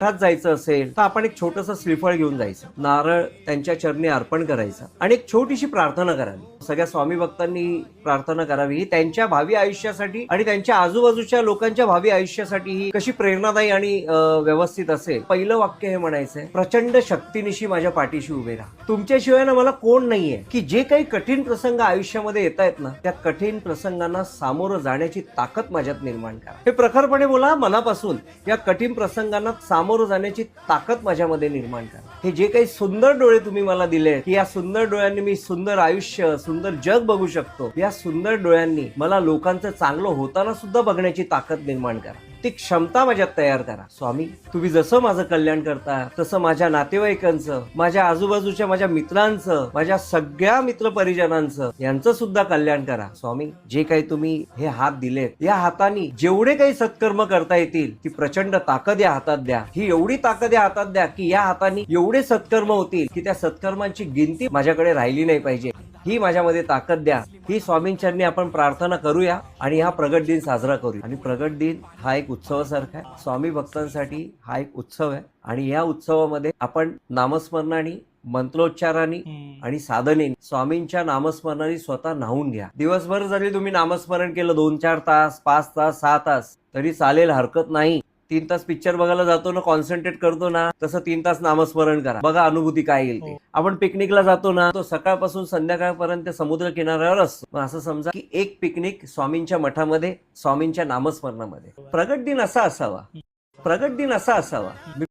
मठात जायचं असेल तर आपण एक छोटंसं श्रीफळ घेऊन जायचं, नारळ त्यांच्या चरणी अर्पण करायचं आणि एक छोटीशी प्रार्थना करावी। सगळ्या स्वामी भक्तांनी प्रार्थना करावी ही त्यांच्या भावी आयुष्यासाठी आणि त्यांच्या आजूबाजूच्या लोकांच्या भावी आयुष्यासाठी ही कशी प्रेरणादायी आणि व्यवस्थित असेल। पहिलं वाक्य हे म्हणायचंय, प्रचंड शक्तीनिशी माझ्या पाठीशी उभे राहा। तुमच्याशिवाय ना मला कोण नाहीये की जे काही कठीण प्रसंग आयुष्यामध्ये येत आहेत ना, त्या कठीण प्रसंगांना सामोरं जाण्याची ताकद माझ्यात निर्माण करा। हे प्रखरपणे बोला मनापासून, या कठीण प्रसंगांना सामोरं जाण्याची ताकद माझ्यामध्ये निर्माण करा। हे जे काही सुंदर डोळे तुम्ही मला दिले की या सुंदर डोळ्यांनी मी सुंदर आयुष्य, सुंदर जग बघू शकतो, या सुंदर डोळ्यांनी मला लोकांचं चांगलं होताना सुद्धा बघण्याची ताकद निर्माण करा, ती क्षमता माझ्यात तयार करा। स्वामी, तुम्ही जसं माझं कल्याण करता तसं माझ्या नातेवाईकांचं, माझ्या आजूबाजूच्या माझ्या मित्रांचं, माझ्या सगळ्या मित्र परिजनांचं, यांचं सुद्धा कल्याण करा। स्वामी, जे काही तुम्ही हे हात दिलेत, या हाताने जेवढे काही सत्कर्म करता येतील ती प्रचंड ताकद या हातात द्या। ही एवढी ताकद या हातात द्या की या हाताने एवढे सत्कर्म होतील की त्या सत्कर्मांची गिनती माझ्याकडे राहिली नाही पाहिजे। ही माझ्यामध्ये ताकद द्या। ही स्वामींचरणी आपण प्रार्थना करूया आणि हा प्रगट दिन साजरा करूया। आणि प्रगट दिन हा एक उत्सवासारखा आहे, स्वामी भक्तांसाठी हा एक उत्सव आहे आणि या उत्सवामध्ये आपण नामस्मरणाने, मंत्रोच्चाराने आणि साधनेने, स्वामींच्या नामस्मरणाने स्वतः न्हावून घ्या। दिवसभर जरी तुम्ही नामस्मरण केलं 2-4 तास, 5 तास, 6 तास तरी चालेल, हरकत नाही। 3 तास पिक्चर बघायला जातो ना, कॉन्सन्ट्रेट करतो ना, तसं 3 तास नामस्मरण करा, बघा अनुभूती काय येईल ते। आपण पिकनिकला जातो ना, तो सकाळपासून संध्याकाळपर्यंत समुद्र किनाऱ्यावर असतो, असं समजा की एक पिकनिक स्वामींच्या मठामध्ये, स्वामींच्या नामस्मरणामध्ये। प्रगट दिन असा असावा, प्रगट दिन असा असावा।